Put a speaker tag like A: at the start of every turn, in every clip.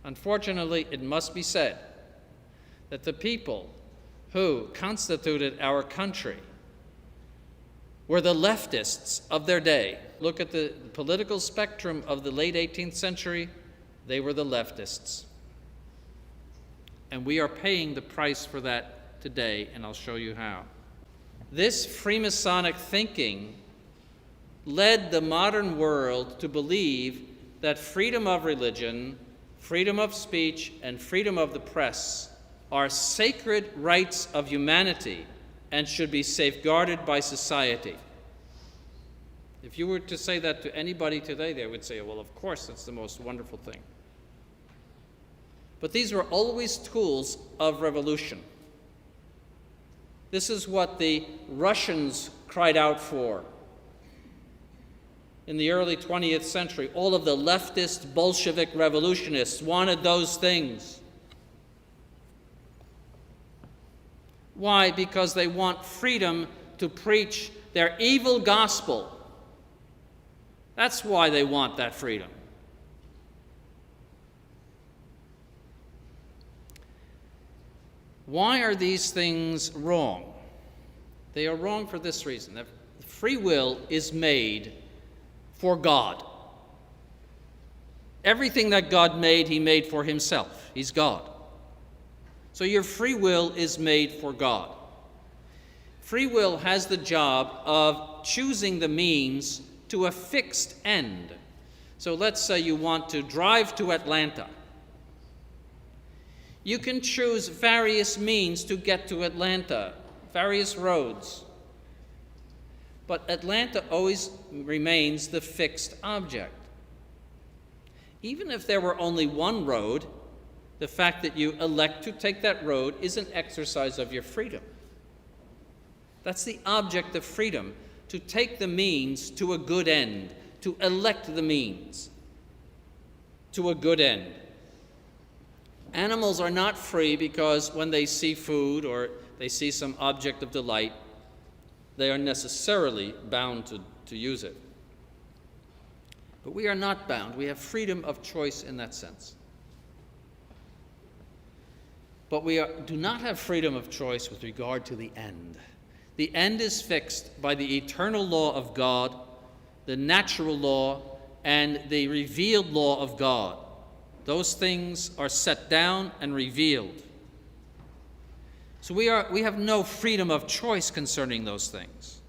A: Unfortunately, it must be said that the people who constituted our country were the leftists of their day. Look at the political spectrum of the late 18th century. They were the leftists. And we are paying the price for that today, and I'll show you how. This Freemasonic thinking led the modern world to believe that freedom of religion, freedom of speech, and freedom of the press are sacred rights of humanity and should be safeguarded by society. If you were to say that to anybody today, they would say, well, of course, that's the most wonderful thing. But these were always tools of revolution. This is what the Russians cried out for in the early 20th century. All of the leftist Bolshevik revolutionists wanted those things. Why? Because they want freedom to preach their evil gospel. That's why they want that freedom. Why are these things wrong? They are wrong for this reason: that free will is made for God. Everything that God made, he made for himself. He's God. So your free will is made for God. Free will has the job of choosing the means to a fixed end. So let's say you want to drive to Atlanta. You can choose various means to get to Atlanta, various roads. But Atlanta always remains the fixed object. Even if there were only one road, the fact that you elect to take that road is an exercise of your freedom. That's the object of freedom, to take the means to a good end, to elect the means to a good end. Animals are not free because when they see food or they see some object of delight, they are necessarily bound to use it. But we are not bound. We have freedom of choice in that sense. But we do not have freedom of choice with regard to the end. The end is fixed by the eternal law of God, the natural law, and the revealed law of God. Those things are set down and revealed. So we have no freedom of choice concerning those things.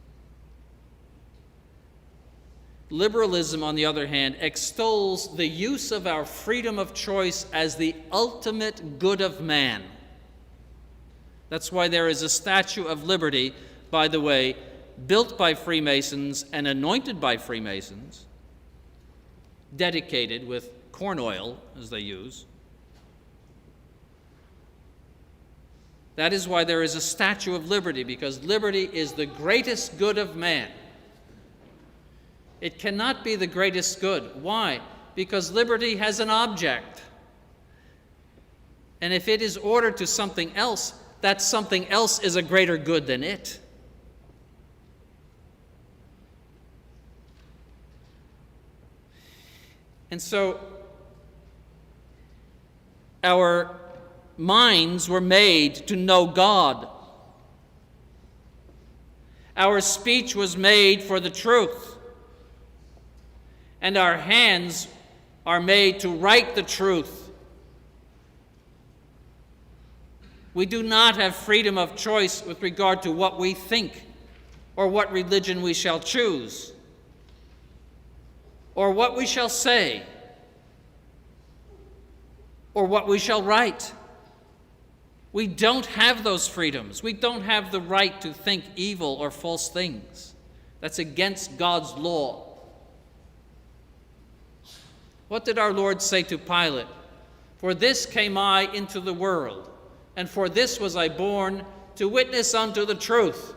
A: Liberalism, on the other hand, extols the use of our freedom of choice as the ultimate good of man. That's why there is a Statue of Liberty, by the way, built by Freemasons and anointed by Freemasons, dedicated with corn oil, as they use. That is why there is a Statue of Liberty, because liberty is the greatest good of man. It cannot be the greatest good. Why? Because liberty has an object. And if it is ordered to something else, that something else is a greater good than it. And so, our minds were made to know God. Our speech was made for the truth. And our hands are made to write the truth. We do not have freedom of choice with regard to what we think, or what religion we shall choose, or what we shall say, or what we shall write. We don't have those freedoms. We don't have the right to think evil or false things. That's against God's law. What did our Lord say to Pilate? For this came I into the world, and for this was I born, to witness unto the truth.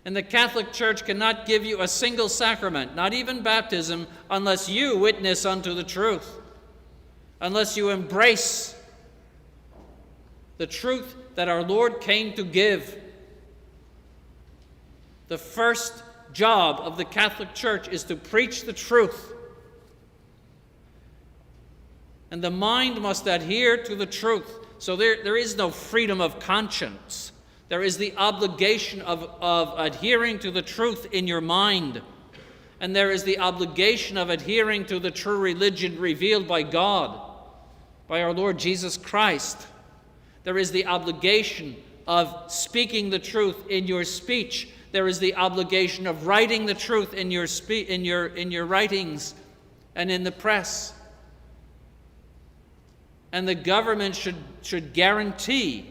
A: And the Catholic Church cannot give you a single sacrament, not even baptism, unless you witness unto the truth, unless you embrace the truth that our Lord came to give. The first job of the Catholic Church is to preach the truth. And the mind must adhere to the truth. So there is no freedom of conscience. There is the obligation of adhering to the truth in your mind. And there is the obligation of adhering to the true religion revealed by God, by our Lord Jesus Christ. There is the obligation of speaking the truth in your speech. There is the obligation of writing the truth in your writings and in the press. And the government should guarantee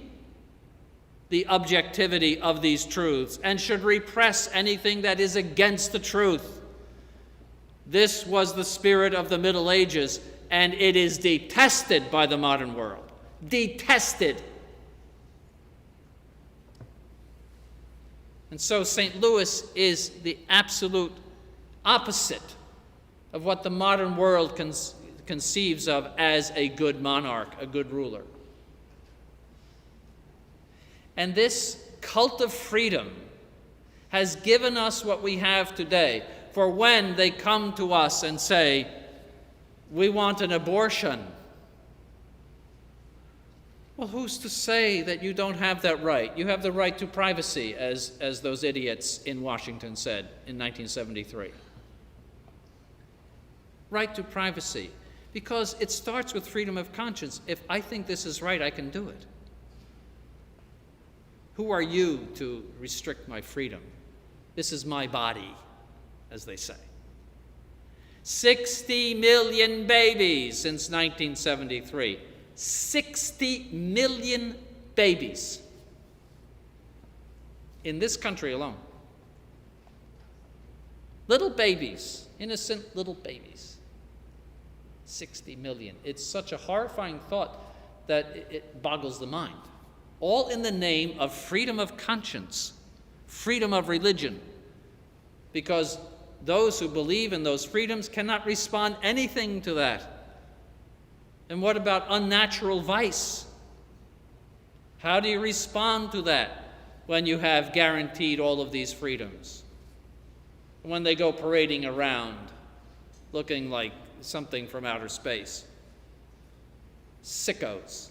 A: the objectivity of these truths and should repress anything that is against the truth. This was the spirit of the Middle Ages, and it is detested by the modern world. Detested. And so St. Louis is the absolute opposite of what the modern world conceives of as a good monarch, a good ruler. And this cult of freedom has given us what we have today. For when they come to us and say, we want an abortion, well, who's to say that you don't have that right? You have the right to privacy, as those idiots in Washington said in 1973. Right to privacy, because it starts with freedom of conscience. If I think this is right, I can do it. Who are you to restrict my freedom? This is my body, as they say. 60 million babies since 1973. 60 million babies in this country alone. Little babies, innocent little babies. 60 million. It's such a horrifying thought that it boggles the mind. All in the name of freedom of conscience, freedom of religion, because those who believe in those freedoms cannot respond anything to that. And what about unnatural vice? How do you respond to that when you have guaranteed all of these freedoms? When they go parading around looking like something from outer space. Sickos.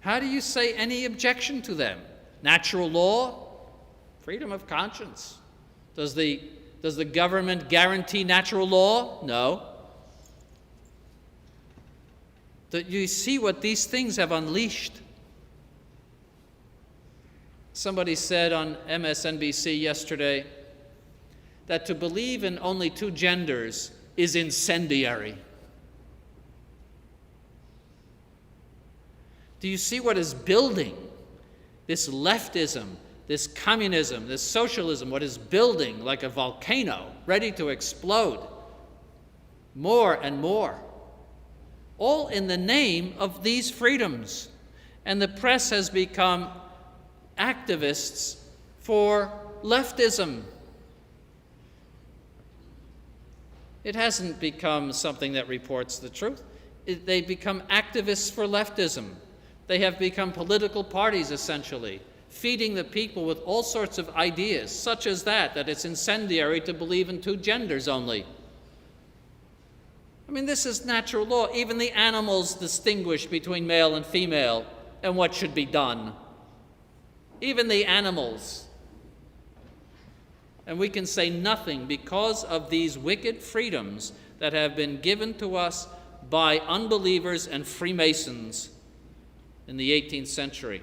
A: How do you say any objection to them? Natural law? Freedom of conscience. Does the government guarantee natural law? No. Do you see what these things have unleashed? Somebody said on MSNBC yesterday that to believe in only two genders is incendiary. Do you see what is building? This leftism, this communism, this socialism, what is building like a volcano, ready to explode. More and more. All in the name of these freedoms. And the press has become activists for leftism. It hasn't become something that reports the truth. They become activists for leftism. They have become political parties, essentially, feeding the people with all sorts of ideas, such as that it's incendiary to believe in two genders only. I mean, this is natural law. Even the animals distinguish between male and female and what should be done. Even the animals. And we can say nothing because of these wicked freedoms that have been given to us by unbelievers and Freemasons in the 18th century.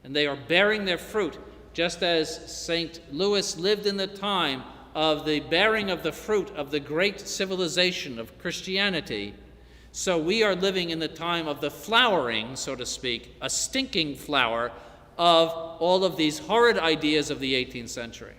A: And they are bearing their fruit, just as St. Louis lived in the time of the bearing of the fruit of the great civilization of Christianity. So we are living in the time of the flowering, so to speak, a stinking flower of all of these horrid ideas of the 18th century.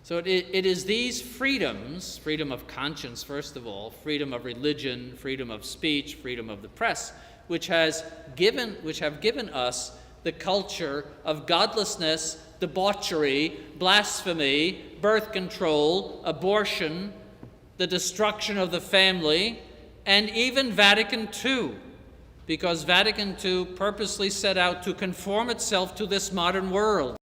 A: So it is these freedoms, freedom of conscience, first of all, freedom of religion, freedom of speech, freedom of the press, which have given us the culture of godlessness, debauchery, blasphemy, birth control, abortion, the destruction of the family, and even Vatican II, because Vatican II purposely set out to conform itself to this modern world.